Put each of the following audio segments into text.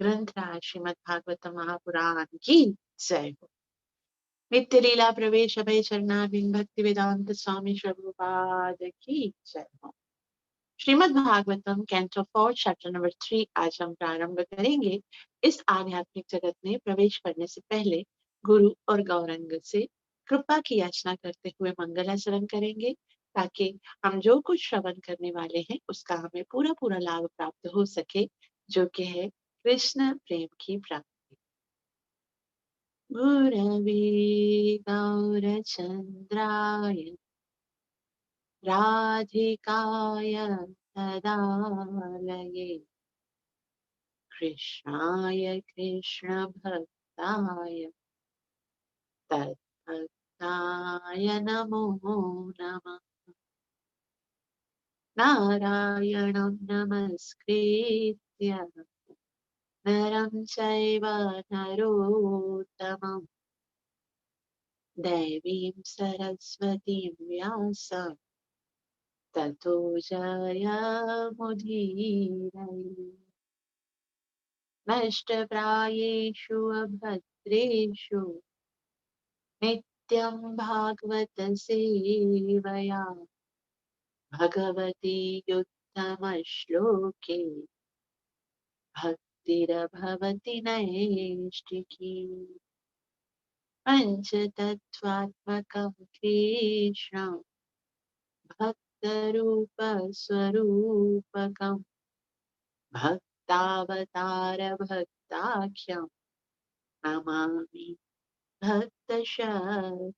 ग्रंथराज श्रीमद् भागवत महापुराण की जय हो। नित्य लीला प्रवेश अभय चरणारविंद भक्ति वेदांत स्वामी प्रभुपाद की जय हो। Shrimad Bhagavatam canto 4 chapter number 3 आज हम प्रारंभ करेंगे। इस आध्यात्मिक जगत में प्रवेश करने से पहले गुरु और गौरंग से कृपा की याचना करते हुए मंगलाचरण करेंगे, ताकि हम जो कुछ श्रवण करने वाले हैं उसका हमें पूरा पूरा लाभ प्राप्त हो सके, जो कि है कृष्ण प्रेम की प्राप्ति। गुरवे गौरचंद्राय राधिकाय तदालये कृष्णाय कृष्णभक्ताय तद्भक्ताय नमो नमः। नारायणं नमस्कृत्य नरं चैव नरोत्तमं देवीं सरस्वतीं व्यासं ततो जयमुदीरये। नष्टप्रायेषु अभद्रेषु नित्यं भागवत सेवया भगवती युक्तमश्लोके भक्तिरभवति नैष्टिकी। पञ्चतत्त्वात्मकं कृष्णं भक्तरूपस्वरूपकं भक्तावतारभक्ताख्यं नमामि भक्तशक्तिकम्।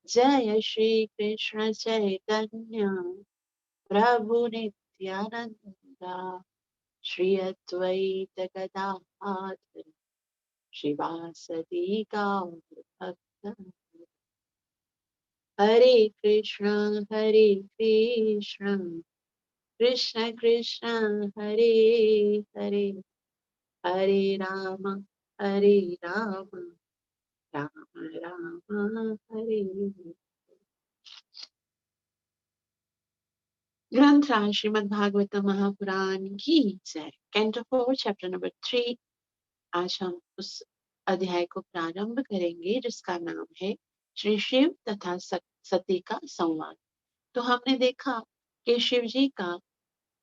जय श्री कृष्ण चैतन्य प्रभु नित्यानंदा श्री अद्वैत गदाधर श्रीवासदि गौर भक्त। हरे कृष्ण कृष्ण कृष्ण हरे हरे, हरे राम राम राम हरे हरे। ग्रंथ श्रीमद् भागवत महापुराण की जय। कैंटो 4 चैप्टर नंबर 3 आज हम उस अध्याय को प्रारंभ करेंगे जिसका नाम है श्री शिव तथा सती का संवाद। तो हमने देखा कि शिव जी का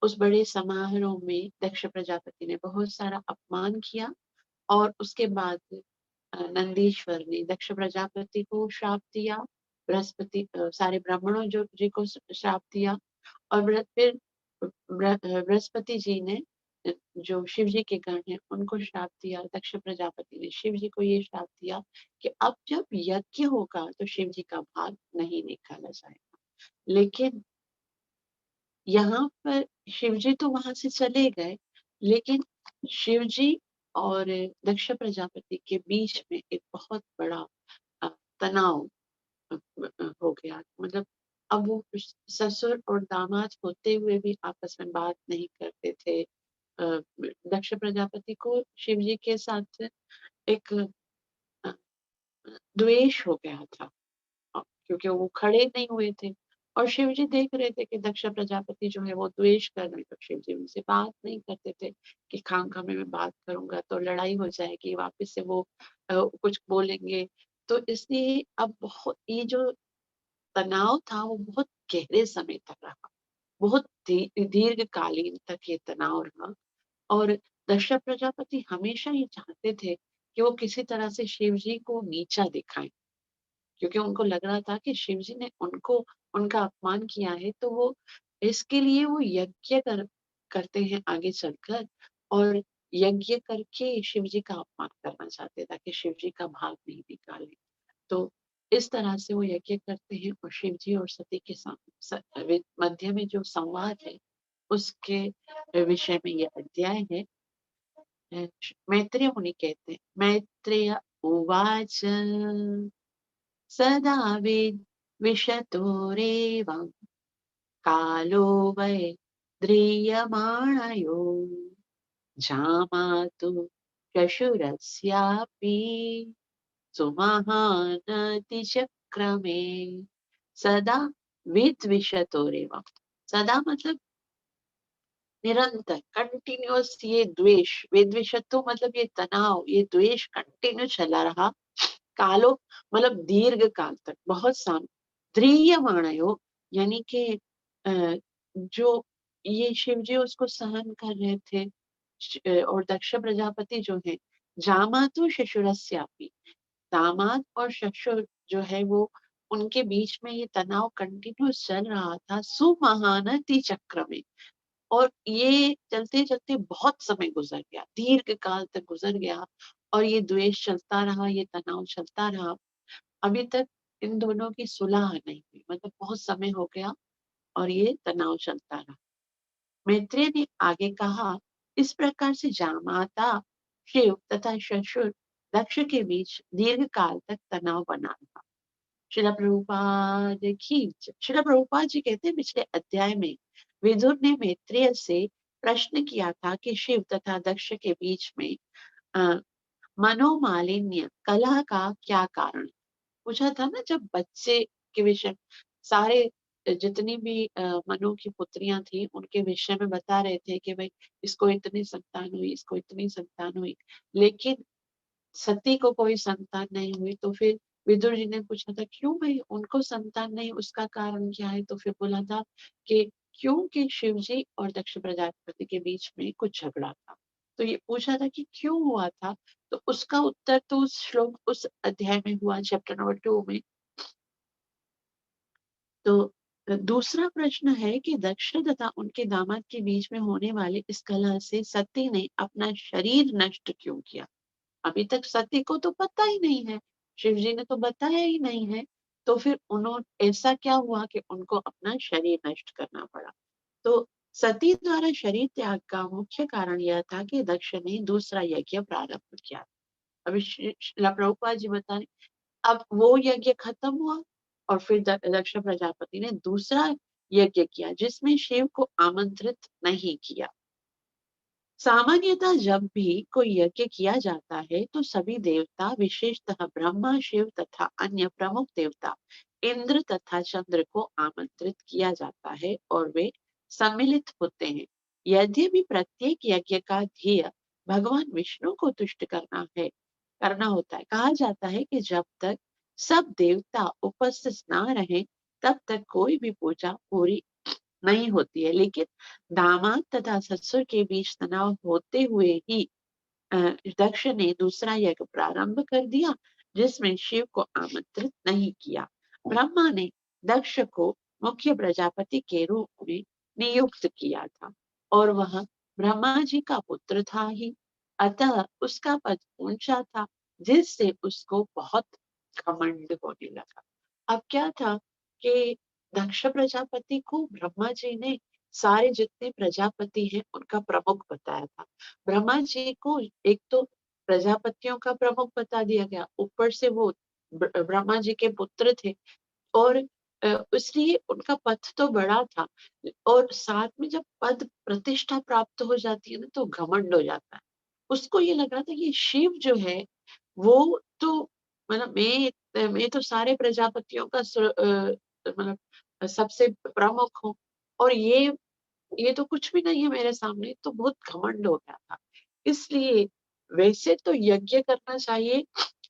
उस बड़े समारोह में दक्ष प्रजापति ने बहुत सारा अपमान किया, और उसके बाद नंदीश्वर ने दक्ष प्रजापति को श्राप दिया, बृहस्पति सारे ब्राह्मणों जो जी को श्राप दिया, और फिर बृहस्पति जी ने जो शिव जी के गण हैं उनको श्राप दिया। दक्ष प्रजापति ने शिव जी को ये श्राप दिया कि अब जब यज्ञ होगा तो शिव जी का भाग नहीं निकाला जाएगा। लेकिन यहाँ पर शिव जी तो वहां से चले गए, लेकिन शिव जी और दक्ष प्रजापति के बीच में एक बहुत बड़ा तनाव हो गया। मतलब अब वो ससुर और दामाद होते हुए भी आपस में बात नहीं करते थे। दक्ष प्रजापति को शिव जी के साथ एक अ, द्वेष हो गया था, क्योंकि वो खड़े नहीं हुए थे, और शिव जी देख रहे थे कि दक्ष प्रजापति जो है वो द्वेष कर रहे हैं, तो शिव जी उनसे बात नहीं करते थे कि खामखा में बात करूंगा तो लड़ाई हो जाएगी, वापस से वो कुछ बोलेंगे। तो इसलिए अब बहुत ये जो तनाव था वो बहुत गहरे समय तक रहा, बहुत दीर्घकालीन तक ये तनाव रहा। और दक्ष प्रजापति हमेशा ये चाहते थे कि वो किसी तरह से शिव जी को नीचा दिखाएं, क्योंकि उनको लग रहा था कि शिव जी ने उनको उनका अपमान किया है, तो वो इसके लिए वो यज्ञ करते हैं आगे चलकर, और यज्ञ करके शिव जी का अपमान करना चाहते ताकि शिव जी का भाग नहीं निकाले। तो इस तरह से वो यज्ञ करते हैं, और शिव जी और सती के मध्य में जो संवाद है उसके विषय में ये अध्याय है। मैत्रेय मुनि कहते हैं, मैत्रेय उवाच सदा विशतोरेवं कालो वै द्रियमाणयो जामातु शशुरस्यापि सुमहानतिचक्रमे। सदा विद्विषतोरेवं, सदा मतलब निरंतर कंटिन्यूअस ये द्वेष, विद्वेषत्व मतलब ये तनाव, ये द्वेष कंटिन्यू चला रहा कालो मतलब दीर्घ काल तक, बहुत साल। ध्रियमाणयो यानी कि जो ये शिव जी उसको सहन कर रहे थे। और दक्ष प्रजापति जो है, जामातु शशुरस्यापि, दामाद और ससुर जो है वो, उनके बीच में ये तनाव कंटिन्यूअस चल रहा था। सुमहानति चक्र में, और ये चलते-चलते बहुत समय गुज़र गया, दीर्घ काल तक गुज़र गया, और ये द्वेष चलता रहा, ये तनाव चलता रहा। अभी तक इन दोनों की सुलह नहीं हुई, मतलब बहुत समय हो गया और ये तनाव चलता रहा। मैत्रेय ने आगे कहा, इस प्रकार से जामाता शिव तथा ससुर दक्ष के बीच दीर्घ काल तक तनाव बना रहा। श्रील प्रभुपाद जी कहते हैं, पिछले अध्याय में विदुर ने मैत्रेय से प्रश्न किया था कि शिव तथा दक्ष के बीच में अ, मनोमालिन्य कलह का क्या कारण है? पूछा था ना, जब बच्चे के विषय सारे जितनी भी मनु की पुत्रियां थी उनके विषय में बता रहे थे कि भाई इसको इतनी संतान हुई, इसको इतनी संतान हुई, लेकिन सती को कोई संतान नहीं हुई। तो फिर विदुर जी ने पूछा था क्यों भाई उनको संतान नहीं, उसका कारण क्या है? तो फिर बोला था कि क्योंकि शिव जी और दक्ष प्रजापति के बीच में कुछ झगड़ा था। तो ये पूछा था कि क्यों हुआ था, तो उसका उत्तर तो उस श्लोक, उस अध्याय में हुआ, चैप्टर नंबर 2 में। तो दूसरा प्रश्न है कि दक्ष तथा उनके दामाद के बीच में होने वाले इस कलह से सती ने अपना शरीर नष्ट क्यों किया? अभी तक सती को तो पता ही नहीं है, शिव जी ने तो बताया ही नहीं है, तो फिर उन्होंने ऐसा क्या हुआ कि उनको अपना शरीर नष्ट करना पड़ा? तो सती द्वारा शरीर त्याग का मुख्य कारण यह था कि दक्ष ने दूसरा यज्ञ प्रारंभ किया। अभी श्रील प्रभुपाद जी बता रहे, अब वो यज्ञ खत्म हुआ और फिर दक्ष प्रजापति ने दूसरा यज्ञ किया जिसमें शिव को आमंत्रित नहीं किया। सामान्यतः जब भी कोई यज्ञ किया जाता है तो सभी देवता, विशेषतः ब्रह्मा, शिव तथा अन्य प्रमुख देवता, इंद्र तथा चंद्र को आमंत्रित किया जाता है और वे सम्मिलित होते हैं। यद्यपि प्रत्येक यज्ञ का ध्येय भगवान विष्णु को तुष्ट करना होता है। कहा जाता है कि जब तक सब देवता उपस्थित ना रहे तब तक कोई भी पूजा पूरी नहीं होती है। लेकिन दामाद तथा ससुर के बीच तनाव होते हुए ही अ, दक्ष ने दूसरा यज्ञ प्रारंभ कर दिया जिसमें शिव को आमंत्रित नहीं किया। ब्रह्मा ने दक्ष को मुख्य प्रजापति के रूप में नियुक्त किया था और वह ब्रह्मा जी का पुत्र था ही, अतः उसका पद ऊंचा था जिससे उसको बहुत घमंड होने लगा। अब क्या था कि दक्ष प्रजापति को ब्रह्मा जी ने सारे जितने प्रजापति हैं उनका प्रमुख बताया था। ब्रह्मा जी को एक तो प्रजापतियों का प्रमुख बता दिया गया, ऊपर से वो ब्रह्मा जी के पुत्र थे, और इसलिए उनका पद तो बड़ा था, और साथ में जब पद प्रतिष्ठा प्राप्त हो जाती है ना तो घमंड हो जाता है। उसको ये लग रहा था कि शिव जो है वो तो, मतलब मैं तो सारे प्रजापतियों का मतलब सबसे प्रमुख हूँ, और ये तो कुछ भी नहीं है मेरे सामने, तो बहुत घमंड हो गया था। इसलिए वैसे तो यज्ञ करना चाहिए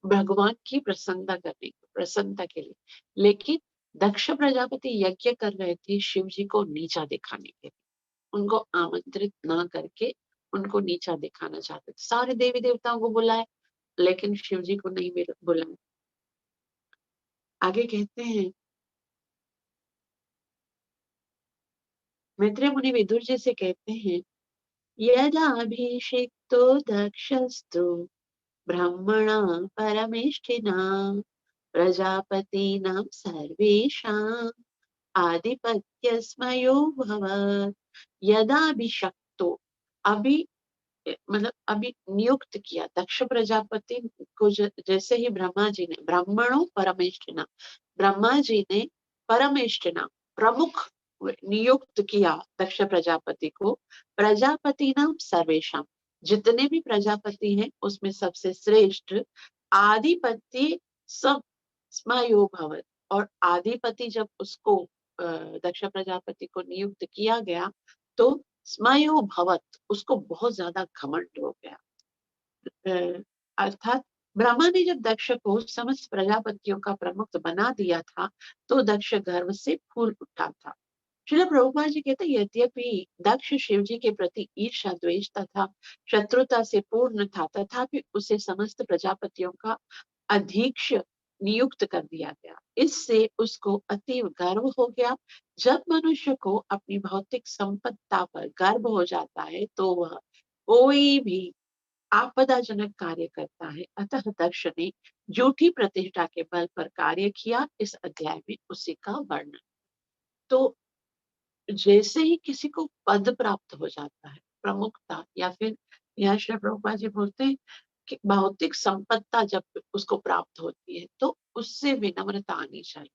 भगवान की प्रसन्नता के लिए, लेकिन दक्ष प्रजापति यज्ञ कर रहे थे शिव जी को नीचा दिखाने के लिए, उनको आमंत्रित ना करके उनको नीचा दिखाना चाहते थे। सारे देवी देवताओं को बुलाए लेकिन शिव जी को नहीं बुलाए। आगे कहते हैं, मैत्रेय मुनि विदुर जी से कहते हैं, यदाभिषिक्तो दक्षस्तु ब्रह्मणा परमेष्ठिना प्रजापतीनां सर्वेषाम् आधिपत्यस्मयो भवत्। यदाभिषक्तो, अभी मतलब अभी नियुक्त किया दक्ष प्रजापति को, जैसे ही ब्रह्मा जी ने, ब्राह्मणों परमेष्ठिना, ब्रह्मा जी ने परमेष्ठिना प्रमुख नियुक्त किया दक्ष प्रजापति को, प्रजापति नाम सर्वेशम, जितने भी प्रजापति हैं उसमें सबसे श्रेष्ठ, आधिपत्य सब स्मयो भवत, और आधिपति जब उसको दक्ष प्रजापति को नियुक्त किया गया तो स्मयो भवत, उसको बहुत ज्यादा घमंड हो गया। अर्थात ब्रह्मा ने जब दक्ष को समस्त प्रजापतियों का प्रमुख बना दिया था, तो दक्ष गर्व से फूल उठा था। श्रील प्रभुपाद जी कहते हैं, यद्यपि दक्ष शिव जी के प्रति ईर्ष्या द्वेष तथा शत्रुता से पूर्ण था, तथापि उसे समस्त प्रजापतियों का अधीक्ष नियुक्त कर दिया गया। इससे उसको अतीव गर्व हो गया। जब मनुष्य को अपनी भौतिक संपत्ता पर गर्व हो जाता है, तो वह कोई भी आपदाजनक कार्य करता है। अतः दक्ष ने झूठी प्रतिष्ठा के बल पर कार्य किया। इस अध्याय में उसी का वर्णन। तो जैसे ही किसी को पद प्राप्त हो जाता है, प्रमुखता, या फिर यहाँ श्री प्रभुपाद जी बोलते हैं कि भौतिक संपत्ता जब उसको प्राप्त होती है, तो उससे विनम्रता आनी चाहिए।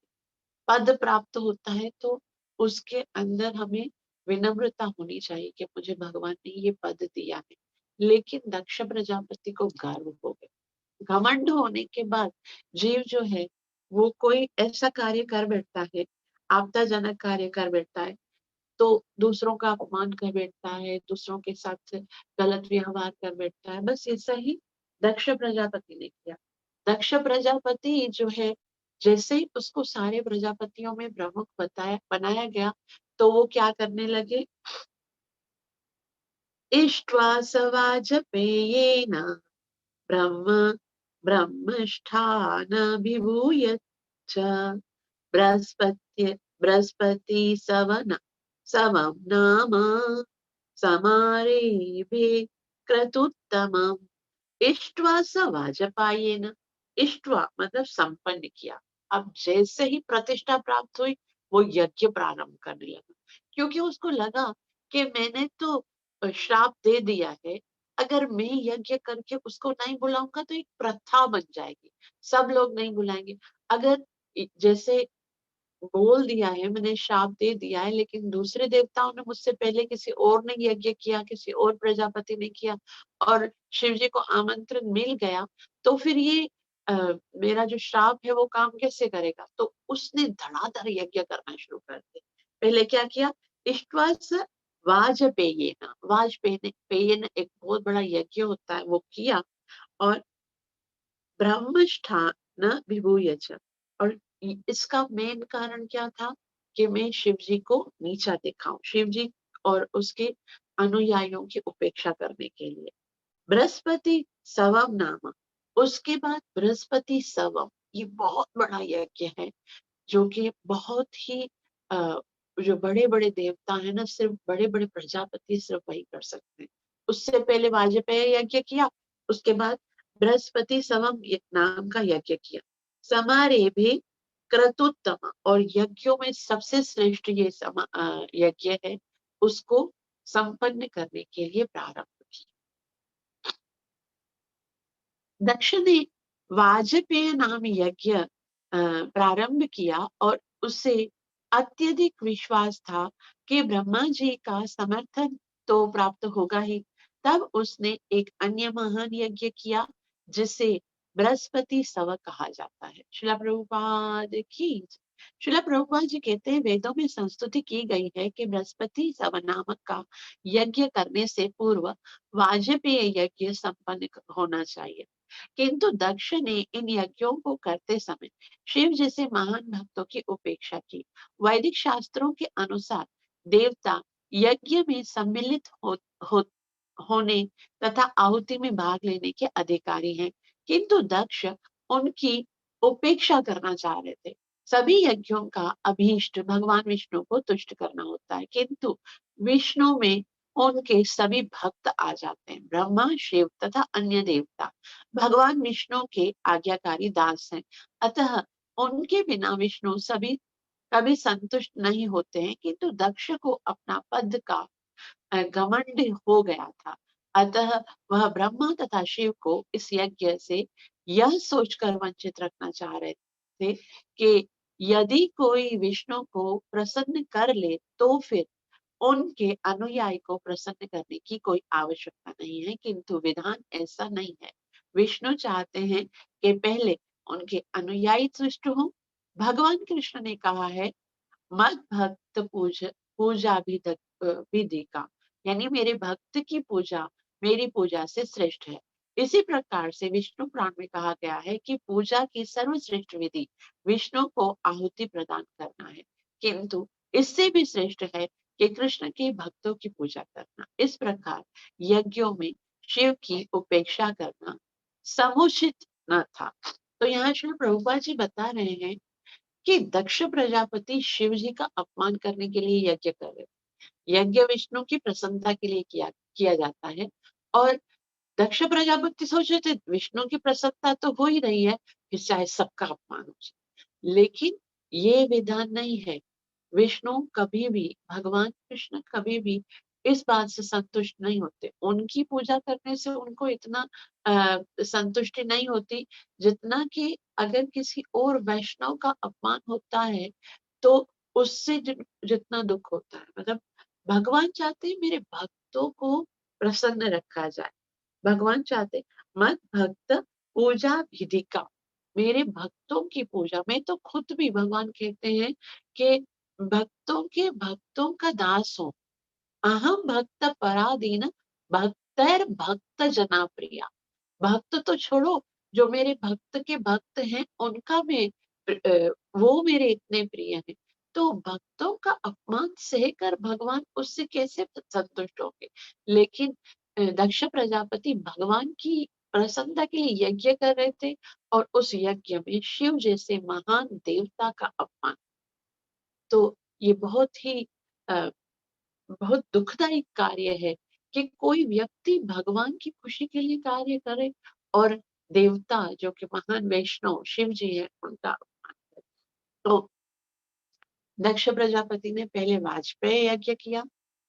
पद प्राप्त होता है तो उसके अंदर हमें विनम्रता होनी चाहिए कि मुझे भगवान ने ये पद दिया है। लेकिन दक्ष प्रजापति को गर्व हो गया। घमंड होने के बाद जीव जो है वो कोई ऐसा कार्य कर बैठता है, आपदाजनक कार्य कर बैठता है, तो दूसरों का अपमान कर बैठता है, दूसरों के साथ गलत व्यवहार कर बैठता है। बस ऐसा ही दक्ष प्रजापति ने किया। दक्ष प्रजापति जो है, जैसे ही उसको सारे प्रजापतियों में प्रमुख बनाया गया, तो वो क्या करने लगे, इष्ट्वा सवाजपेयेन ब्रह्म ब्रह्मष्ठानभिभूय च बृहस्पति सवं नाम समारेभे क्रतुत्तमम्। इष्ट्वा स वाजपेयेन, इष्ट्वा मतलब संपन्न किया। अब जैसे ही प्रतिष्ठा प्राप्त हुई, वो यज्ञ प्रारंभ करने लगा, क्योंकि उसको लगा कि मैंने तो श्राप दे दिया है, अगर मैं यज्ञ करके उसको नहीं बुलाऊंगा तो एक प्रथा बन जाएगी, सब लोग नहीं बुलाएंगे। अगर जैसे बोल दिया है, मैंने शाप दे दिया है, लेकिन दूसरे देवताओं ने मुझसे पहले किसी और ने यज्ञ किया, किसी और प्रजापति ने किया, और शिव जी को आमंत्रण मिल गया, तो फिर ये मेरा जो श्राप है वो काम कैसे करेगा। तो उसने धड़ाधड़ यज्ञ करना शुरू कर दिया। पहले क्या किया, इष्ट्वास वाजपेयेन, वाजपेयेन एक बहुत बड़ा यज्ञ होता है, वो किया। और ब्रह्मष्ठान विभूय च, और इसका मेन कारण क्या था कि मैं शिव जी को नीचा दिखाऊं, शिव जी और उसके अनुयायियों की उपेक्षा करने के लिए। बृहस्पति सवम नाम, उसके बाद बृहस्पति सवम, ये बहुत बड़ा यज्ञ है, जो कि बहुत ही जो बड़े बड़े देवता है ना, सिर्फ बड़े बड़े प्रजापति सिर्फ वही कर सकते हैं। उससे पहले वाजपेय यज्ञ किया, उसके बाद बृहस्पति सवम नाम का यज्ञ किया। समारे भी क्रतुत्तम, और यज्ञों में सबसे श्रेष्ठ ये यज्ञ है, उसको संपन्न करने के लिए प्रारंभ किया। दक्ष ने वाजपेय नाम यज्ञ प्रारंभ किया, और उसे अत्यधिक विश्वास था कि ब्रह्मा जी का समर्थन तो प्राप्त होगा ही। तब उसने एक अन्य महान यज्ञ किया, जिसे बृहस्पति सव कहा जाता है। शिला प्रभुपाद की जय। शिला प्रभुपाद जी कहते हैं, वेदों में संस्तुति की गई है कि बृहस्पति सव नामक का यज्ञ करने से पूर्व वाजपेय यज्ञ संपन्न होना चाहिए। किंतु दक्ष ने इन यज्ञों को करते समय शिव जैसे महान भक्तों की उपेक्षा की। वैदिक शास्त्रों के अनुसार देवता यज्ञ में सम्मिलित हो, होने तथा आहुति में भाग लेने के अधिकारी हैं, किंतु दक्ष उनकी उपेक्षा करना चाह रहे थे। सभी यज्ञों का अभीष्ट भगवान विष्णु को तुष्ट करना होता है, किंतु विष्णु में उनके सभी भक्त आ जाते हैं। ब्रह्मा, शिव तथा अन्य देवता भगवान विष्णु के आज्ञाकारी दास हैं, अतः उनके बिना विष्णु सभी कभी संतुष्ट नहीं होते हैं। किंतु दक्ष को अपना पद का घमंड हो गया था, अतः वह ब्रह्मा तथा शिव को इस यज्ञ से यह सोचकर वंचित रखना चाह रहे थे कि यदि कोई विष्णु को प्रसन्न कर ले, तो फिर उनके अनुयायी को प्रसन्न करने की कोई आवश्यकता नहीं है। किंतु विधान ऐसा नहीं है। विष्णु चाहते हैं कि पहले उनके अनुयायी तुष्ट हों। भगवान कृष्ण ने कहा है, मद भक्त पूजा विधि का, यानी मेरे भक्त की पूजा मेरी पूजा से श्रेष्ठ है। इसी प्रकार से विष्णु पुराण में कहा गया है कि पूजा की सर्वश्रेष्ठ विधि विष्णु को आहुति प्रदान करना है, किंतु इससे भी श्रेष्ठ है कि कृष्ण के भक्तों की पूजा करना। इस प्रकार यज्ञों में शिव की उपेक्षा करना समुचित न था। तो यहाँ श्री प्रभुपाद जी बता रहे हैं कि दक्ष प्रजापति शिव जी का अपमान करने के लिए यज्ञ कर रहे थे। यज्ञ विष्णु की प्रसन्नता के लिए किया जाता है, और दक्ष प्रजापति सोच रहे थे विष्णु की प्रसन्नता तो हो ही रही है, फिर चाहे सबका अपमान हो जाए। लेकिन ये विधान नहीं है। विष्णु कभी भी, भगवान कृष्ण कभी भी इस बात से संतुष्ट नहीं होते। उनकी पूजा करने से उनको इतना संतुष्टि नहीं होती जितना कि अगर किसी और वैष्णव का अपमान होता है तो उससे जितना दुख होता है। मतलब भगवान चाहते हैं मेरे भक्तों को प्रसन्न रखा जाए। भगवान चाहते मत भक्त पूजा विधि का, मेरे भक्तों की पूजा में तो खुद भी भगवान कहते हैं कि भक्तों का दास हो। अहम भक्त पराधीन भक्तर भक्त जना प्रिया। भक्त तो छोड़ो, जो मेरे भक्त के भक्त हैं उनका मैं वो मेरे इतने प्रिय हैं। तो भक्तों का अपमान सहकर भगवान उससे कैसे संतुष्ट होंगे। लेकिन दक्ष प्रजापति भगवान की प्रसन्नता के लिए यज्ञ कर रहे थे, और उस यज्ञ में शिव जैसे महान देवता का अपमान। तो ये अ, बहुत दुखदायी कार्य है कि कोई व्यक्ति भगवान की खुशी के लिए कार्य करे और देवता जो कि महान वैष्णव शिव जी है उनका अपमान करे। तो दक्ष प्रजापति ने पहले वाजपेय यज्ञ किया,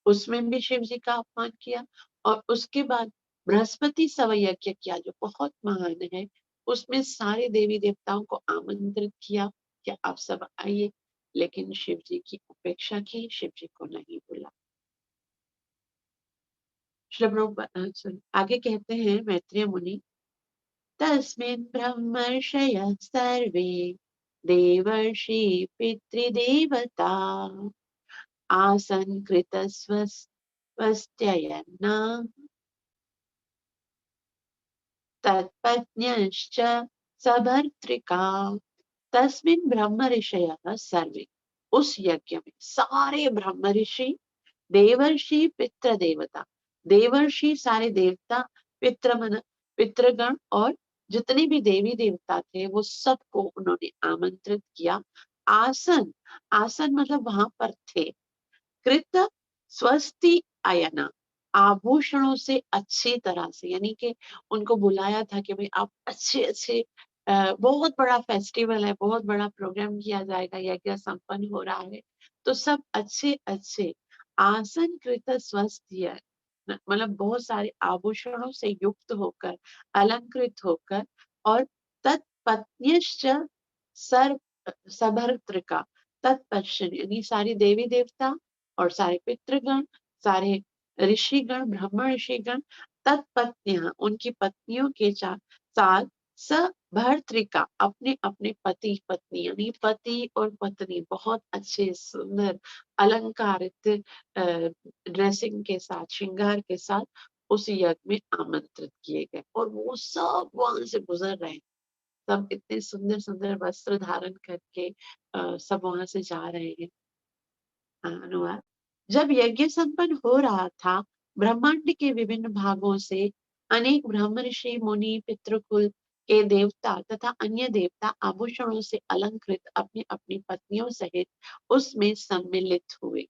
उसमें भी शिव जी का अपमान किया, और उसके बाद बृहस्पति सव यज्ञ किया जो बहुत महान है। उसमें सारे देवी देवताओं को आमंत्रित किया कि आप सब आइए, लेकिन शिव जी की उपेक्षा की, शिव जी को नहीं बुला। श्री प्रभुपाद आगे कहते हैं मैत्रेय मुनि, तस्मिन् ब्रह्मर्षयः सर्वे देवर्षि पितृदेवता आसन् कृतस्वस्त्ययन्ना तत्पत्न्यश्च सभर्तृका। तस्मिन् ब्रह्म ऋषयः सर्वे, उस यज्ञ में सारे ब्रह्म ऋषि, देवर्षि पितृ देवता, देवर्षि सारे देवता, पितृगण और जितने भी देवी देवता थे वो सबको उन्होंने आमंत्रित किया। आसन, आसन मतलब वहां पर थे। कृत स्वस्ति आयना, आभूषणों से अच्छी तरह से, यानी कि उनको बुलाया था कि भाई आप अच्छे अच्छे, बहुत बड़ा फेस्टिवल है, बहुत बड़ा प्रोग्राम किया जाएगा, यज्ञ संपन्न हो रहा है, तो सब अच्छे अच्छे आसन कृत स्वस्थ, मतलब बहुत सारे आभूषणों से युक्त होकर, अलंकृत होकर, और तत्पत्न्यश्च सर्व सभर्तृका, तत्पश्चिम यानी सारी देवी देवता और सारे पितृगण, सारे ऋषिगण, ब्रह्म ऋषिगण, तत्पत्नियां उनकी पत्नियों के साथ सभर्तृका अपने अपने पति पत्नी, यानी पति और पत्नी बहुत अच्छे सुंदर अलंकारित ड्रेसिंग के साथ, श्रृंगार के साथ उस यज्ञ में आमंत्रित किए गए, और वो सब वहां से गुजर रहे हैं। सब इतने सुंदर सुंदर वस्त्र धारण करके सब वहां से जा रहे हैं। अनुवाद, जब यज्ञ संपन्न हो रहा था, ब्रह्मांड के विभिन्न भागों से अनेक ब्रह्म ऋषि मुनि पितृकुल के देवता तथा अन्य देवता आभूषणों से अलंकृत अपनी अपनी पत्नियों सहित उसमें सम्मिलित हुए।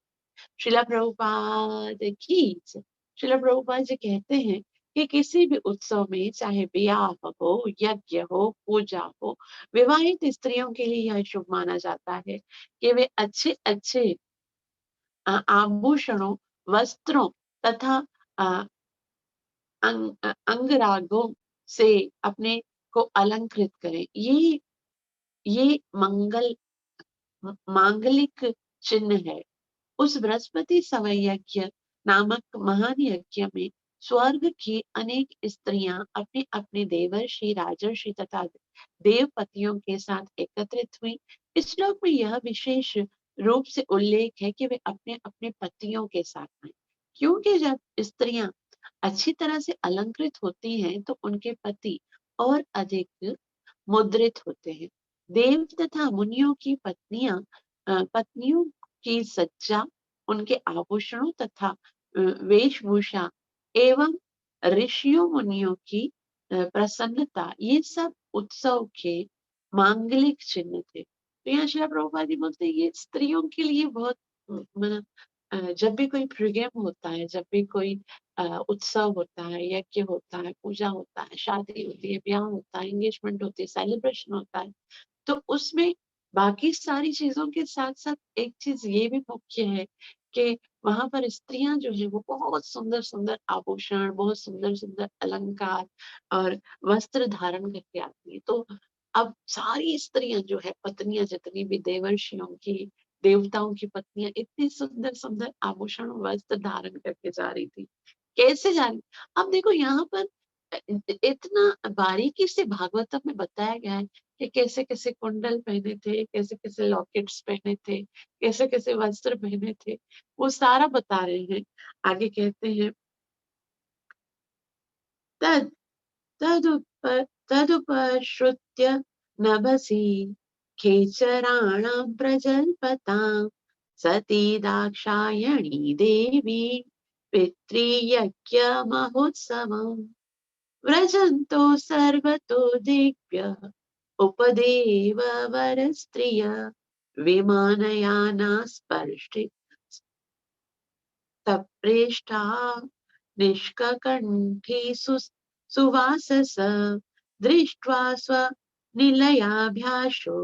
श्रीला प्रभुपाद की जय। श्रीला प्रभुपाद जी कहते हैं कि किसी भी उत्सव में, चाहे ब्याह हो, यज्ञ हो, पूजा हो, विवाहित स्त्रियों के लिए यह शुभ माना जाता है कि वे अच्छे अच्छे आभूषणों, वस्त्रों तथा अ, अंगरागों से अपने को अलंकृत करें। ये मांगलिक चिन्ह है। उस बृहस्पति समय यज्ञ नामक महान यज्ञ में स्वर्ग की अनेक स्त्रियां अपने अपने देवर्षि, राजर्षि तथा देवपतियों के साथ एकत्रित हुई। इस श्लोक में यह विशेष रूप से उल्लेख है कि वे अपने अपने पतियों के साथ आए, क्योंकि जब स्त्रियां अच्छी तरह से अलंकृत होती हैं तो उनके पति और अधिक मुद्रित होते हैं। देव तथा मुनियों की पत्नियों की सज्जा, उनके आभूषणों तथा वेशभूषा एवं ऋषियों मुनियों की प्रसन्नता, ये सब उत्सव के मांगलिक चिन्ह थे। तो यहाँ श्रील प्रभुपाद जी बोलते हैं ये स्त्रियों के लिए बहुत मतलब जब भी कोई प्रोग्राम होता है, जब भी कोई उत्सव होता है, यज्ञ होता है, पूजा होता है, शादी होती है, ब्याह होता है, एंगेजमेंट होती है, सेलिब्रेशन होता है, तो उसमें बाकी सारी चीजों के साथ साथ एक चीज ये भी मुख्य है कि वहां पर स्त्रियां जो है वो बहुत सुंदर सुंदर आभूषण, बहुत सुंदर सुंदर अलंकार और वस्त्र धारण करके आती है। तो अब सारी स्त्रियां जो है, पत्नियां जितनी भी देवर्षियों की, देवताओं की पत्नियां इतनी सुंदर सुंदर आभूषण वस्त्र धारण करके जा रही थी। कैसे जा रही? अब देखो यहाँ पर इतना बारीकी से भागवतम में बताया गया है कि कैसे कैसे कुंडल पहने थे, कैसे कैसे लॉकेट्स पहने थे, कैसे कैसे वस्त्र पहने थे, वो सारा बता रहे हैं। आगे कहते हैं तद तदुप तदुपश्रुत्य नभसि खेचराणां प्रजल्पतां सती दाक्षायणी देवी पितृयज्ञमहोत्सवम् व्रजन्तो सर्वतो दिव्य उपदेव वरस्त्रिय विमानयाना स्पर्शि तप्रेष्ठा निष्ककण्ठी सुवासस दृष्ट्वा स्वनिलयाभ्यासो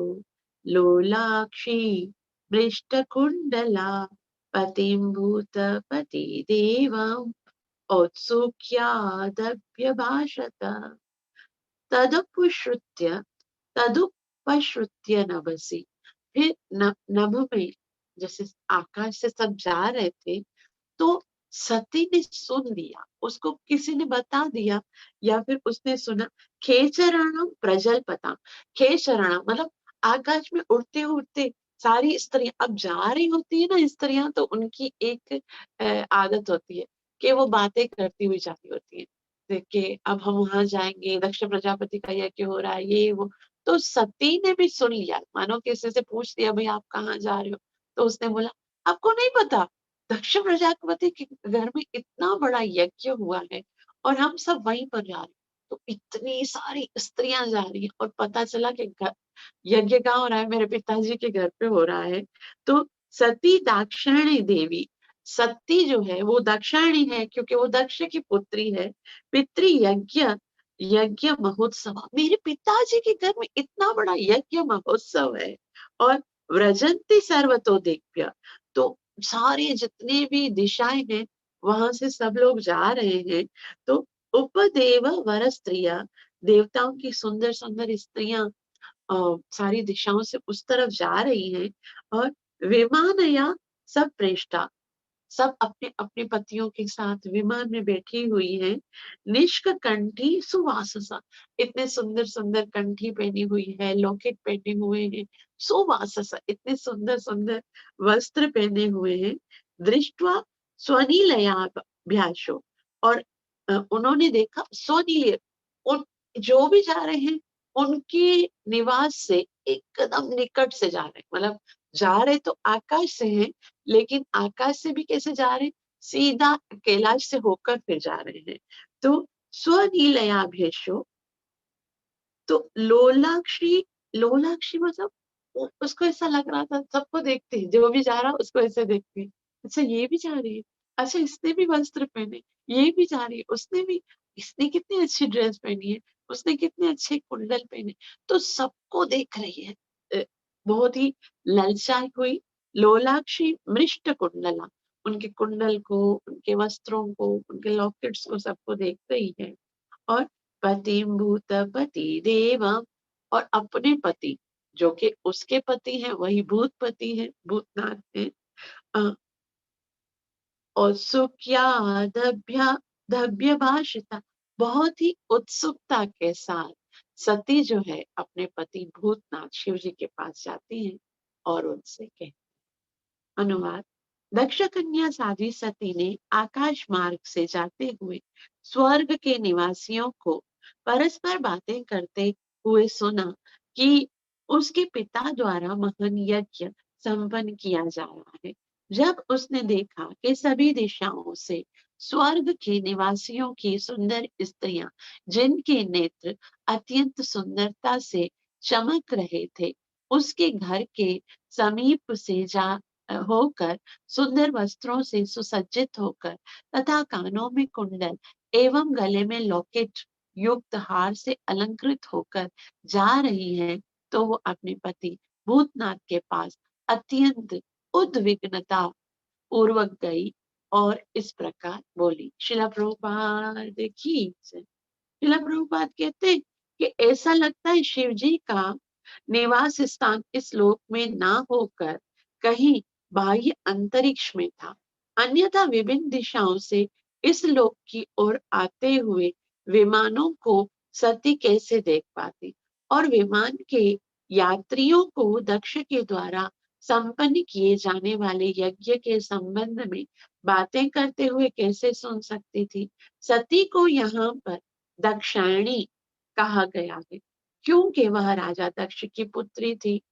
लोलाक्षी मृष्टकुण्डला पतिं भूतपतिदेवम् औत्सुक्यादभ्यभाषत तदुपश्रुत्य तदुपश्रुत्य नभसि। फिर नभ में, जैसे आकाश से सब जा रहे थे तो सती ने सुन लिया, उसको किसी ने बता दिया या फिर उसने सुना। खेचराणम प्रजलपता, खेचरण मतलब आकाश में उड़ते उड़ते सारी स्त्रियां अब जा रही होती है ना, स्त्रियां तो उनकी एक आदत होती है कि वो बातें करती हुई जाती होती है कि अब हम वहां जाएंगे, दक्ष प्रजापति का यज्ञ हो रहा है, ये वो। तो सती ने भी सुन लिया, मानो किसी से पूछ लिया भाई आप कहाँ जा रहे हो, तो उसने बोला आपको नहीं पता दक्ष प्रजापति के घर में इतना बड़ा यज्ञ हुआ है और हम सब वहीं पर जा रहे हैं। तो इतनी सारी स्त्रियां जा रही हैं और पता चला कि यज्ञ कहाँ हो रहा है, मेरे पिताजी के घर पे हो रहा है। तो सती दाक्षायणी देवी, सती जो है वो दक्षायणी है क्योंकि वो दक्ष की पुत्री है। पितृ यज्ञ यज्ञ महोत्सव, मेरे पिताजी के घर में इतना बड़ा यज्ञ महोत्सव है। और व्रजंती सर्वतो दिव्य, तो सारे जितने भी दिशाएं हैं वहां से सब लोग जा रहे हैं। तो उपदेव वर स्त्रिया, देवताओं की सुंदर सुंदर स्त्रियां सारी दिशाओं से उस तरफ जा रही हैं। और विमानया सब प्रेष्ठा, सब अपने अपने पतियों के साथ विमान में बैठी हुई हैं। निष्क कंठी सुवाससा, इतने सुंदर सुंदर कंठी पहनी हुई है, लॉकेट पहने हुए हैं। सुवाससा, इतने सुंदर सुंदर वस्त्र पहने हुए हैं। दृष्टवा स्वनीलयाभ्यासो, और उन्होंने देखा स्वनील, उन जो भी जा रहे हैं उनके निवास से एकदम निकट से जा रहे हैं, मतलब जा रहे तो आकाश से हैं लेकिन आकाश से भी कैसे जा रहे हैं, सीधा कैलाश से होकर फिर जा रहे हैं। तो स्वनीलयाभ्यसो, तो लोलाक्षी, लोलाक्षी मतलब उसको ऐसा लग रहा था सबको देखते ही, जो भी जा रहा उसको ऐसे देखती, अच्छा ये भी जा रही है, अच्छा इसने भी वस्त्र पहने, ये भी जा रही है, उसने भी, इसने कितनी अच्छी ड्रेस पहनी है, उसने कितने अच्छे कुंडल पहने, तो सबको देख रही है बहुत ही ललचाई हुई। लोलाक्षी मृष्ट कुंडला, उनके कुंडल को, उनके वस्त्रों को, उनके लॉकेट्स को सबको देख रही है। और पतिम भूत पति देवम, और अपने पति जो कि उसके पति हैं वही भूतपति है, भूतनाथ है। अ, और दभ्य भाषिता, बहुत ही उत्सुकता के साथ सती जो है अपने पति भूतनाथ शिव जी के पास जाती है और उनसे कहती, अनुवाद, दक्ष कन्या साध्वी सती ने आकाश मार्ग से जाते हुए स्वर्ग के निवासियों को परस्पर बातें करते हुए सुना कि उसके पिता द्वारा महान यज्ञ संपन्न किया जा रहा है। जब उसने देखा कि सभी दिशाओं से स्वर्ग के निवासियों की सुंदर स्त्रियां, जिनके नेत्र अत्यंत सुंदरता से चमक रहे थे, उसके घर के समीप से जा होकर, सुंदर वस्त्रों से सुसज्जित होकर तथा कानों में कुंडल एवं गले में लॉकेट युक्त हार से अलंकृत होकर जा रही है, तो वो अपने पति भूतनाथ के पास अत्यंत उद्विग्नता पूर्वक गई और इस प्रकार बोली। शिला प्रभुपाद की जय। शिला प्रभुपाद कहते हैं कि ऐसा लगता है शिव जी का निवास स्थान इस लोक में ना होकर कहीं बाह्य अंतरिक्ष में था, अन्यथा विभिन्न दिशाओं से इस लोक की ओर आते हुए विमानों को सती कैसे देख पाती और विमान के यात्रियों को दक्ष के द्वारा संपन्न किए जाने वाले यज्ञ के संबंध में बातें करते हुए कैसे सुन सकती थी। सती को यहाँ पर दक्षायणी कहा गया है क्योंकि वह राजा दक्ष की पुत्री थी।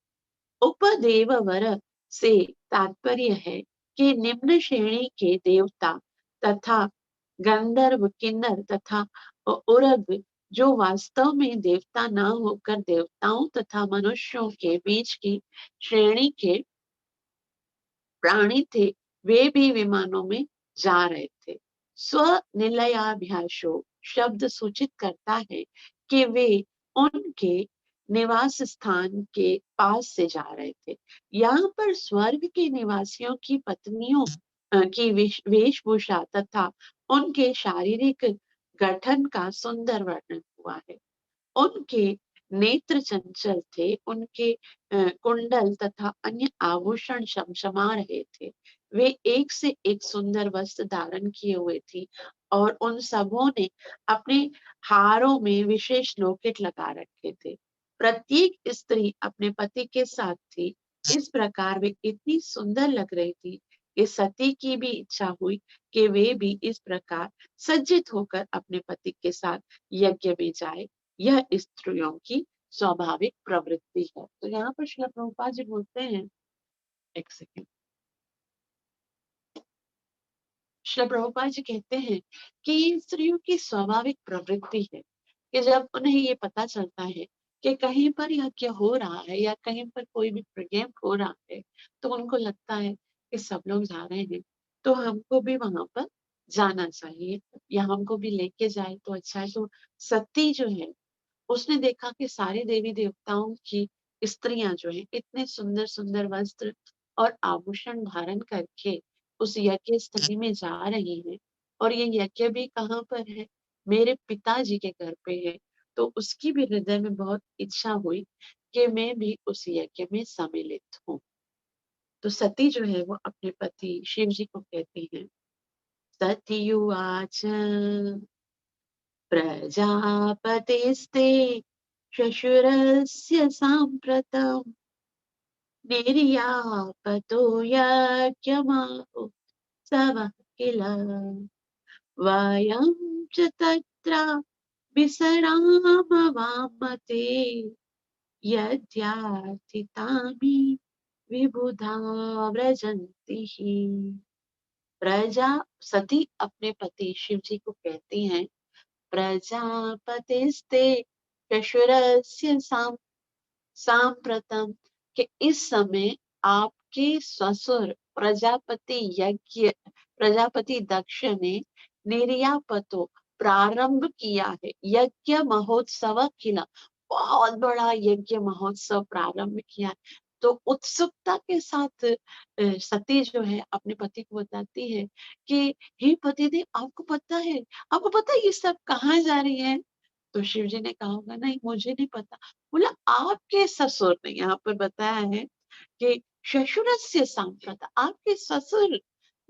उपदेव वर से तात्पर्य है कि निम्न श्रेणी के देवता तथा गंधर्व, किन्नर तथा उरग, जो वास्तव में देवता न होकर देवताओं तथा मनुष्यों के बीच की श्रेणी के प्राणी थे, वे भी विमानों में जा रहे थे। स्वनिलयाभ्यासो शब्द सूचित करता है कि वे उनके निवास स्थान के पास से जा रहे थे। यहाँ पर स्वर्ग के निवासियों की पत्नियों की वेशभूषा तथा उनके शारीरिक गठन का सुंदर वर्णन हुआ है। उनके नेत्र चंचल थे, उनके कुंडल तथा अन्य आभूषण शमशमा रहे थे। वे एक से एक सुंदर वस्त्र धारण किए हुए थी और उन सबों ने अपने हारों में विशेष लॉकेट लगा रखे थे। प्रत्येक स्त्री अपने पति के साथ थी। इस प्रकार वे इतनी सुंदर लग रही थी कि सती की भी इच्छा हुई कि वे भी इस प्रकार सज्जित होकर अपने पति के साथ यज्ञ में जाए। यह स्त्रियों की स्वाभाविक प्रवृत्ति है। तो यहाँ पर श्रील प्रभुपाद जी बोलते हैं, एक सेकेंड, श्रील प्रभुपाद जी कहते हैं कि ये स्त्रियों की स्वाभाविक प्रवृत्ति है कि जब उन्हें ये पता चलता है कि कहीं पर यज्ञ हो रहा है या कहीं पर कोई भी प्रोग्राम हो रहा है, तो उनको लगता है कि सब लोग जा रहे हैं तो हमको भी वहां पर जाना चाहिए या हमको भी लेके जाए तो अच्छा है। तो सती जो है उसने देखा कि सारे देवी देवताओं की स्त्रियां जो है इतने सुंदर सुंदर वस्त्र और आभूषण धारण करके उस यज्ञ स्थली में जा रही हैं और ये यज्ञ भी कहाँ पर है, मेरे पिताजी के घर पे है। तो उसकी भी हृदय में बहुत इच्छा हुई कि मैं भी उस यज्ञ में सम्मिलित हूँ। तो सती जो है वो अपने पति शिव जी को कहती है, सतीयुवाच प्रजापतिस्ते श्वशुरस्य साम्प्रतम् निर्यापतो यज्ञमाहुत्सवः किल वयं च तत्र विसरामवामते यद्यार्थितानि विबुधा व्रजन्ति हि। प्रजा सती अपने पति शिव जी को कहती हैं, प्रजापतिस्ते श्वशुरस्य सांप्रतम, कि इस समय आपके ससुर प्रजापति दक्ष ने निर्यापतो प्रारंभ किया है, यज्ञ महोत्सव किला, बहुत बड़ा यज्ञ महोत्सव प्रारंभ किया है। तो उत्सुकता के साथ सती जो है अपने पति को बताती है कि हे पतिदेव, आपको पता है ये सब कहाँ जा रही है। तो शिव जी ने कहा होगा, नहीं मुझे नहीं पता। बोला आपके ससुर ने, यहाँ पर बताया है कि ससुरस्य सांप्रत, आपके ससुर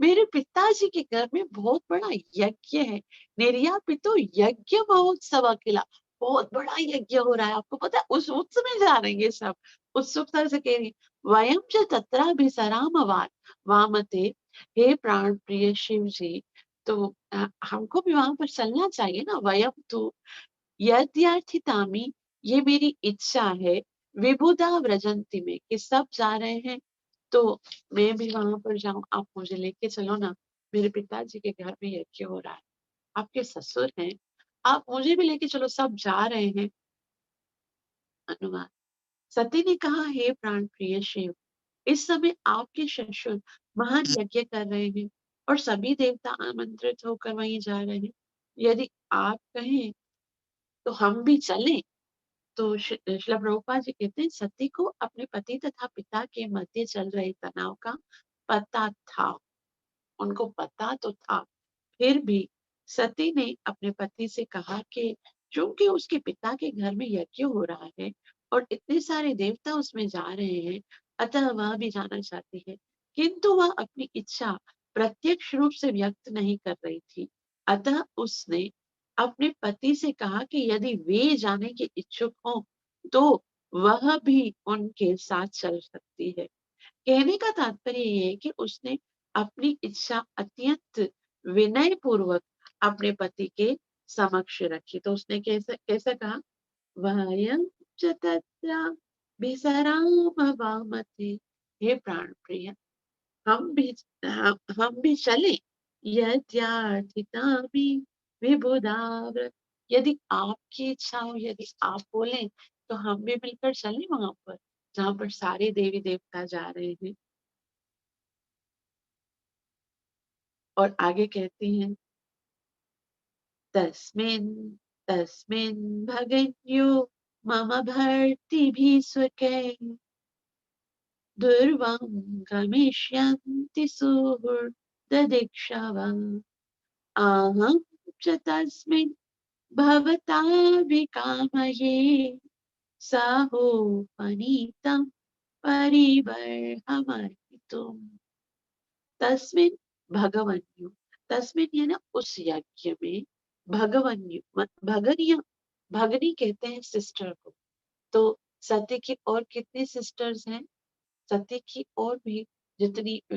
मेरे पिताजी के घर में बहुत बड़ा यज्ञ है, निर्यापितो यज्ञ महोत्सव अकेला, बहुत बड़ा यज्ञ हो रहा है, आपको पता है, उस उत्सव में जा रहे हैं ये सब। उत्सुकता से कह रही वयं च तत्राभिसराम वामते हे प्राण प्रिय शिव जी, तो हमको भी वहां पर चलना चाहिए ना। वयम तो यद्यार्थितामी, ये मेरी इच्छा है। विबुधा व्रजंती में, कि सब जा रहे हैं तो मैं भी वहां पर जाऊं, आप मुझे लेके चलो ना। मेरे पिताजी के घर में यज्ञ हो रहा है, आपके ससुर हैं, आप मुझे भी लेके चलो, सब जा रहे हैं। अनुवाद। सती ने कहा, हे प्राण प्रिय शिव, इस समय आपके ससुर महान यज्ञ कर रहे हैं और सभी देवता आमंत्रित होकर वहीं जा रहे हैं। यदि आप कहें तो हम भी चलें। तो श्रील प्रभुपाद जी कहते हैं, सती को अपने पति तथा पिता के मध्य चल रहे तनाव का पता था। उनको पता तो था, फिर भी सती ने अपने पति से कहा कि चूंकि उसके पिता के घर में यज्ञ हो रहा है और इतने सारे देवता उसमें जा रहे हैं, अतः वह भी जाना चाहती है, किंतु वह अपनी इच्छा प्रत्यक्ष रूप से व्यक्त नहीं कर रही थी। अतः उसने अपने पति से कहा कि यदि वे जाने के इच्छुक हों तो वह भी उनके साथ चल सकती है। कहने का तात्पर्य ये है कि उसने अपनी इच्छा अत्यंत विनय पूर्वक अपने पति के समक्ष रखी। तो उसने कैसे कैसे कहा, वयं च तत्र विसरामः, हे प्राण प्रिय, हम भी हम भी चले। यद्यार्थितामि विबुधाव्र, यदि आपकी इच्छा हो, यदि आप बोलें तो हम भी मिलकर चलें वहां पर जहाँ पर सारे देवी देवता जा रहे हैं। और आगे कहती हैं, तस्मिन् तस्मिन् भगन्यो मम भर्तृभिः स्वकैः दुर्वं गमिष्यन्ति सुहृददीक्षवः। अहं च तस्मिन् भवताभिकामये सहोपनीतं परिबर्हमर्हितुम्। तस्मिन भगवन्यु, तस्मिन ये ना उस यज्ञ में, भगवन्यु भगनिया, भगनी कहते हैं सिस्टर को। तो सती की और कितनी सिस्टर्स हैं? सती की और भी जितनी अ,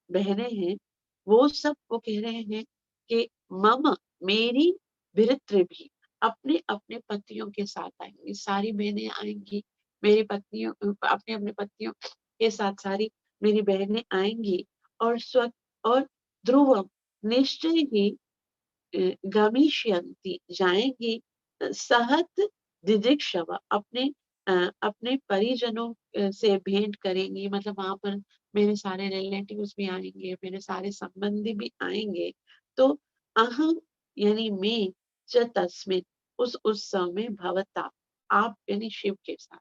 बहनें हैं, वो सब वो कह रहे हैं कि मम, मेरी भिरत्र भी, अपने अपने पतियों के साथ आएंगी, सारी बहनें आएंगी। मेरी पत्नियों अपने अपने पतियों के साथ सारी मेरी बहनें आएंगी। और और ध्रुवम, निश्चय ही गमिष्यन्ति, जाएंगी। सहत दिदिक्षव, अपने परिजनों से भेंट करेंगी। मतलब वहां पर मेरे सारे रिलेटिव्स भी आएंगे, मेरे सारे संबंधी भी आएंगे। तो अहम यानी मैं, च तस्मिन, उस उत्सव में, भवता, आप यानी शिव के साथ,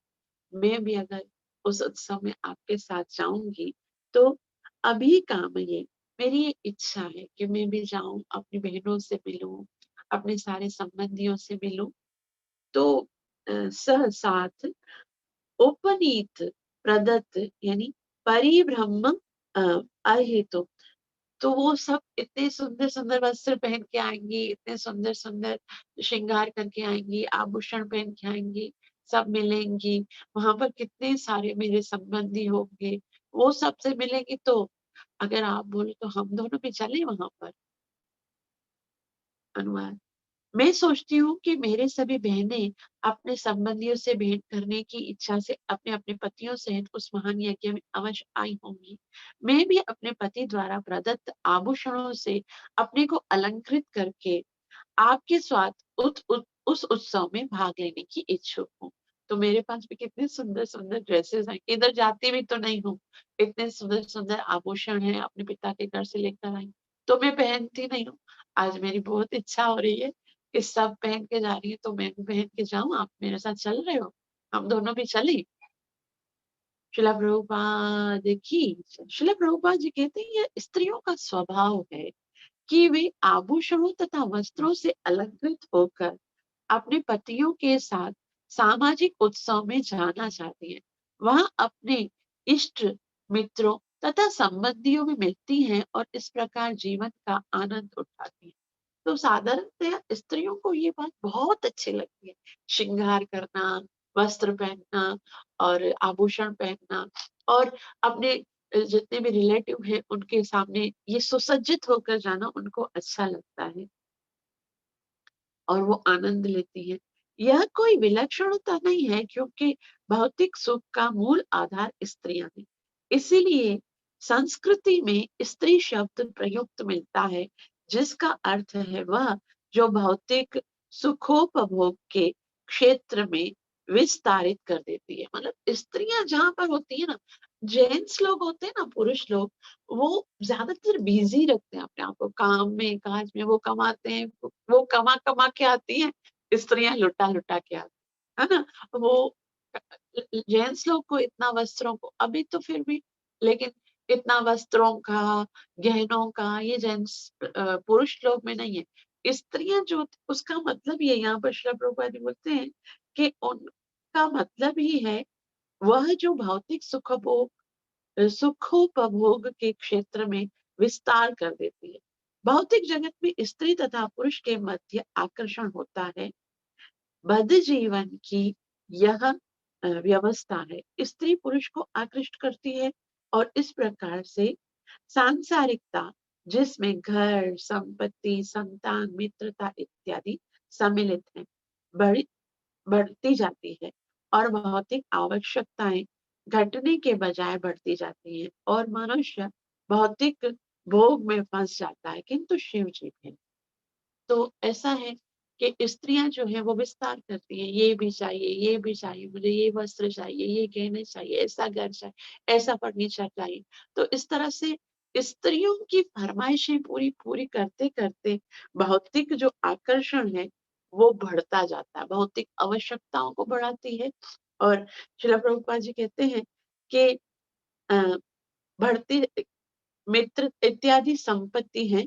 मैं भी अगर उस उत्सव में आपके साथ जाऊंगी तो अभी काम ये, मेरी ये इच्छा है कि मैं भी जाऊं, अपनी बहनों से मिलूं, अपने सारे संबंधियों से मिलूं। तो सह साथ उपनीत प्रदत्त यानी परिभ्रम अहेतु, तो वो सब इतने सुंदर सुंदर वस्त्र पहन के आएंगी, इतने सुंदर सुंदर श्रृंगार करके आएंगी, आभूषण पहन के आएंगी, सब मिलेंगी। वहां पर कितने सारे मेरे संबंधी होंगे, वो सबसे मिलेंगी। तो अगर आप बोले तो हम दोनों भी चले वहां पर। अनुवाद। मैं सोचती हूँ कि मेरे सभी बहनें अपने संबंधियों से भेंट करने की इच्छा से अपने अपने पतियों सहित उस महान यज्ञ में अवश्य आई होंगी। मैं भी अपने पति द्वारा प्रदत्त आभूषणों से अपने को अलंकृत करके आपके साथ उस उत्सव में भाग लेने की इच्छुक हूँ। तो मेरे पास भी कितने सुंदर सुंदर ड्रेसेस हैं, इधर जाती भी तो नहीं हूँ, इतने सुंदर सुंदर आभूषण हैं, अपने पिता के घर से लेकर आई, तो मैं पहनती नहीं हूँ। आज मेरी बहुत इच्छा हो रही है कि सब पहन के जा रही है तो मैं भी पहन के जाऊं। आप मेरे साथ चल रहे हो, हम दोनों भी चलें। शिला प्रभुपाद की शिला प्रभुपाद जी कहते हैं, यह स्त्रियों का स्वभाव है कि वे आभूषणों तथा वस्त्रों से अलंकृत होकर अपने पतियों के साथ सामाजिक उत्सव में जाना चाहती हैं। वहां अपने इष्ट मित्रों तथा संबंधियों में मिलती हैं और इस प्रकार जीवन का आनंद उठाती हैं। तो साधारणतः स्त्रियों को ये बात बहुत अच्छी लगती है, श्रृंगार करना, वस्त्र पहनना और आभूषण पहनना, और अपने जितने भी रिलेटिव हैं उनके सामने ये सुसज्जित होकर जाना उनको अच्छा लगता है और वो आनंद लेती हैं। यह कोई विलक्षणता नहीं है क्योंकि भौतिक सुख का मूल आधार स्त्रियां हैं। इसीलिए संस्कृति में स्त्री शब्द प्रयुक्त मिलता है जिसका अर्थ है वह जो भौतिक सुखोपभोग के क्षेत्र में विस्तारित कर देती है। मतलब स्त्रियां जहां पर होती है ना, जेंट्स लोग होते हैं ना, पुरुष लोग, वो ज्यादातर बिजी रखते हैं अपने आप को काम में काज में, वो कमाते हैं, वो कमा कमा के आती हैं, स्त्रियां लुटा लुटा के आती है ना। वो जेंट्स लोग को इतना वस्त्रों को अभी तो फिर भी, लेकिन इतना वस्त्रों का, गहनों का, ये जेंट्स पुरुष लोग में नहीं है। स्त्रियां जो, उसका मतलब ये यहाँ पर श्री प्रभुपाद जी बोलते हैं कि उनका मतलब ही है वह जो भौतिक सुखोपभोग के क्षेत्र में विस्तार कर देती है। भौतिक जगत में स्त्री तथा पुरुष के मध्य आकर्षण होता है। बद्ध जीवन की यह व्यवस्था है। स्त्री पुरुष को आकृष्ट करती है और इस प्रकार से सांसारिकता, जिसमें घर, संपत्ति, संतान, मित्रता इत्यादि सम्मिलित है, बढ़ी बढ़ती जाती है और भौतिक आवश्यकताएं घटने के बजाय बढ़ती जाती हैं और मनुष्य भौतिक भोग में फंस जाता है। किंतु शिव जी में तो ऐसा है कि स्त्रियां जो है वो विस्तार करती हैं, ये भी चाहिए, ये भी चाहिए, मुझे ये वस्त्र चाहिए, ये गहने चाहिए, ऐसा घर चाहिए, ऐसा फर्नीचर चाहिए। तो इस तरह से स्त्रियों की फरमाइशें पूरी पूरी करते करते भौतिक जो आकर्षण है वो बढ़ता जाता है, भौतिक आवश्यकताओं को बढ़ाती है। और श्रील प्रभुपाद जी कहते हैं कि अ, बढ़ती मित्र इत्यादि संपत्ति है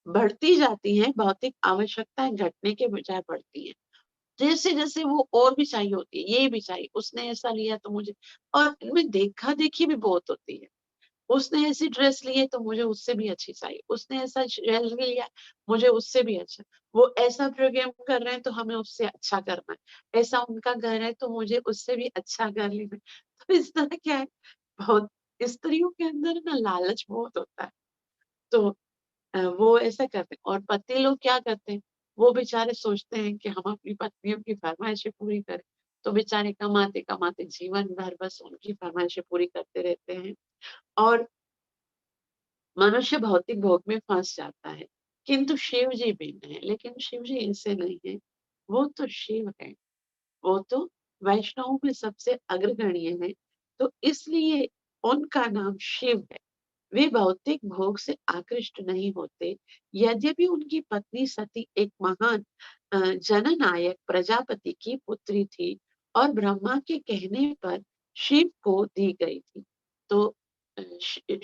बढ़ती जाती है, भौतिक आवश्यकताएं घटने के बजाय बढ़ती हैं। जैसे जैसे वो और भी चाहिए होती है, ये भी चाहिए, उसने ऐसा लिया तो मुझे, और इनमें देखा देखी भी बहुत होती है। उसने ऐसी ड्रेस ली है तो मुझे उससे भी अच्छी चाहिए, उसने ऐसा ज्वेलरी लिया मुझे उससे भी अच्छा, वो ऐसा प्रोग्राम कर रहे हैं तो हमें उससे अच्छा करना है, ऐसा उनका घर है तो मुझे उससे भी अच्छा घर लेना है। तो इस तरह क्या है, बहुत स्त्रियों के अंदर ना लालच बहुत होता है। तो वो ऐसा करते हैं और पति लोग क्या करते हैं, वो बेचारे सोचते हैं कि हम अपनी पत्नियों की फरमाइशें पूरी करें, तो बेचारे कमाते कमाते जीवन भर बस उनकी फरमाइशें पूरी करते रहते हैं और मनुष्य भौतिक भोग में फंस जाता है। किंतु शिव जी भिन्न है, लेकिन शिव जी ऐसे नहीं है। वो तो शिव है, वो तो वैष्णवों में सबसे अग्रगण्य है, तो इसलिए उनका नाम शिव है। वे भौतिक भोग से आकृष्ट नहीं होते। यद्यपि उनकी पत्नी सती एक महान जननायक प्रजापति की पुत्री थी और ब्रह्मा के कहने पर शिव को दी गई थी। तो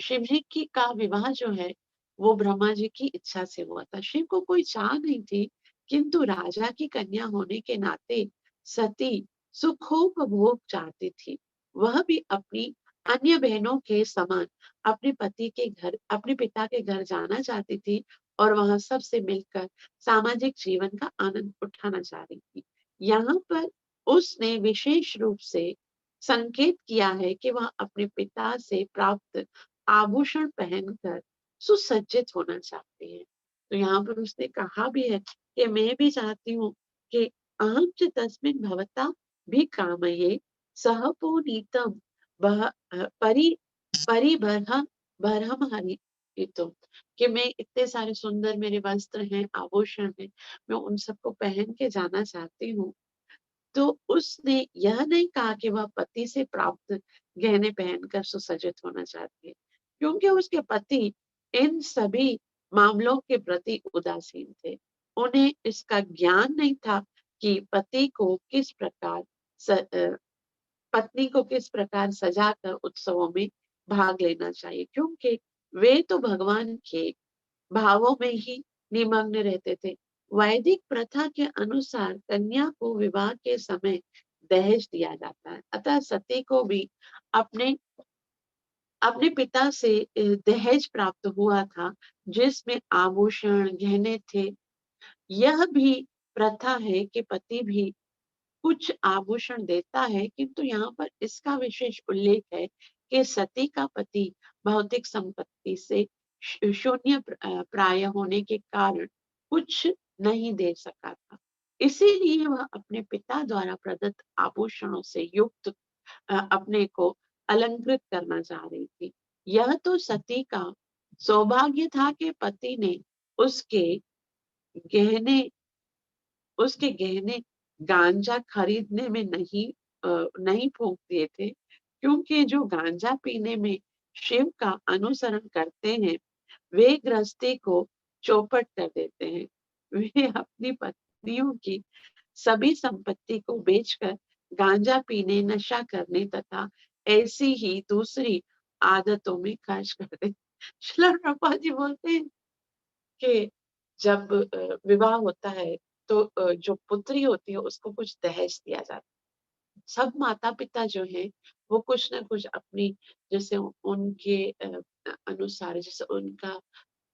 शिव जी की का विवाह जो है वो ब्रह्मा जी की इच्छा से हुआ था। शिव को कोई चाह नहीं थी, किंतु राजा की कन्या होने के नाते सती सुखोपभोग चाहती थी। वह भी अपनी अन्य बहनों के समान अपने पति के घर, अपने पिता के घर जाना चाहती थी और वहां सबसे मिलकर सामाजिक जीवन का आनंद उठाना चाह रही थी। यहाँ पर उसने विशेष रूप से संकेत किया है कि वह अपने पिता से प्राप्त आभूषण पहनकर सुसज्जित होना चाहती है। तो यहाँ पर उसने कहा भी है कि मैं भी चाहती हूँ कि अहम च तस्मिन् भवता भी कामये सह पुनीतम परि परिबर्ह बरहम हरि तो, कि मैं इतने सारे सुंदर मेरे वस्त्र हैं, आभूषण हैं, मैं उन सबको पहन के जाना चाहती हूँ। तो उसने यह नहीं कहा कि वह पति से प्राप्त गहने पहनकर सुसज्जित होना चाहती है, क्योंकि उसके पति इन सभी मामलों के प्रति उदासीन थे। उन्हें इसका ज्ञान नहीं था कि पत्नी को किस प्रकार सजाकर उत्सवों में भाग लेना चाहिए, क्योंकि वे तो भगवान के भावों में ही निमग्न रहते थे। वैदिक प्रथा के अनुसार कन्या को विवाह के समय दहेज दिया जाता है, अतः सती को भी अपने अपने पिता से दहेज प्राप्त हुआ था, जिसमें आभूषण गहने थे। यह भी प्रथा है कि पति भी कुछ आभूषण देता है, किंतु यहाँ पर इसका विशेष उल्लेख है कि सती का पति भौतिक संपत्ति से शून्य प्राय होने के कारण कुछ नहीं दे सका था। इसीलिए वह अपने पिता द्वारा प्रदत्त आभूषणों से युक्त अपने को अलंकृत करना चाह रही थी। यह तो सती का सौभाग्य था कि पति ने उसके गहने उसके गहने गांजा खरीदने में नहीं फूंक दिए थे, क्योंकि जो गांजा पीने में शिव का अनुसरण करते हैं वे गृहस्थी को चौपट कर देते हैं। वे अपनी पत्नियों की सभी संपत्ति को बेचकर गांजा पीने, नशा करने तथा ऐसी ही दूसरी आदतों में खर्च कर देते। श्रील प्रभुपाद जी बोलते हैं कि जब विवाह होता है तो जो पुत्री होती है उसको कुछ दहेज दिया जाता है। सब माता पिता जो है वो कुछ ना कुछ अपनी, जैसे उनके अनुसार, जैसे उनका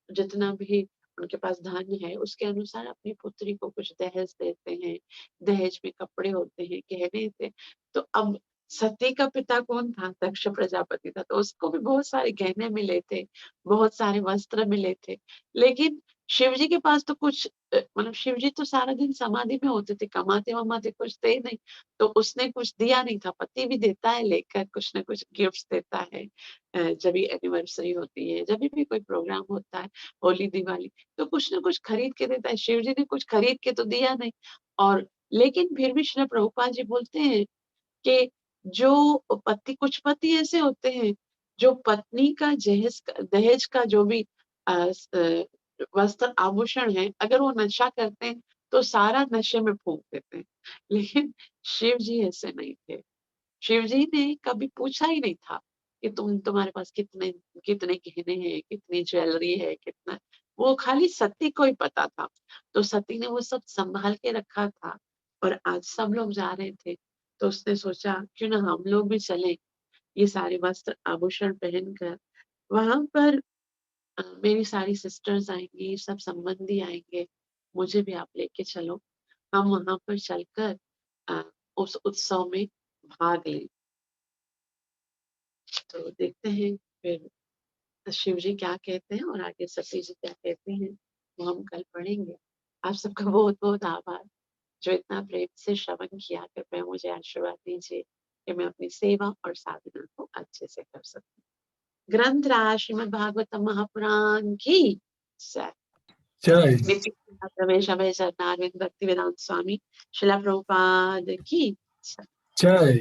जितना भी उनके पास धन है उसके अनुसार अपनी पुत्री को कुछ दहेज देते हैं। दहेज में कपड़े होते हैं, गहने थे। तो अब सती का पिता कौन था? दक्ष प्रजापति था, तो उसको भी बहुत सारे गहने मिले थे, बहुत सारे वस्त्र मिले थे। लेकिन शिव जी के पास तो कुछ मतलब शिव जी तो सारा दिन समाधि में होते थे, कमाते वमाते कुछ थे नहीं, तो उसने कुछ दिया नहीं था। पति भी देता है लेकर, कुछ ना कुछ गिफ्ट देता है। जब भी एनिवर्सरी होती है, जब भी कोई प्रोग्राम होता है, होली दिवाली, तो कुछ ना कुछ खरीद के देता है। शिव जी ने कुछ खरीद के तो दिया नहीं। और लेकिन फिर भी श्रील प्रभुपाद जी बोलते हैं कि जो पति, कुछ पति ऐसे होते हैं जो पत्नी का दहेज का जो भी वस्त्र आभूषण है, अगर वो नशा करते हैं तो सारा नशे में फूंक देते हैं। लेकिन शिव जी ऐसे नहीं थे। शिव जी ने कभी पूछा ही नहीं था कि तुम्हारे पास कितने कितने गहने हैं, कितनी ज्वेलरी है, कितना। वो खाली सती को ही पता था, तो सती ने वो सब संभाल के रखा था। और आज सब लोग जा रहे थे तो उसने सोचा क्यों ना हम लोग भी चले, ये सारे वस्त्र आभूषण पहनकर। वहां पर मेरी सारी सिस्टर्स आएंगी, सब संबंधी आएंगे, मुझे भी आप लेके चलो, हम वहां पर चलकर अ, उस उत्सव में भाग लें। तो देखते हैं फिर शिव जी क्या कहते हैं और आगे सती जी क्या कहते हैं, वो हम कल पढ़ेंगे। आप सबका बहुत बहुत आभार जो इतना प्रेम से श्रवण किया। कृपया मुझे आशीर्वाद दीजिए कि मैं अपनी सेवा और साधना को अच्छे से कर सकूं। ग्रंथ राज श्रीमद् भागवतम महापुराण की जय। जय। नित्य प्रवेश अभय चरणारविंद भक्ति वेदांत स्वामी शिला प्रभुपाद की जय। जय।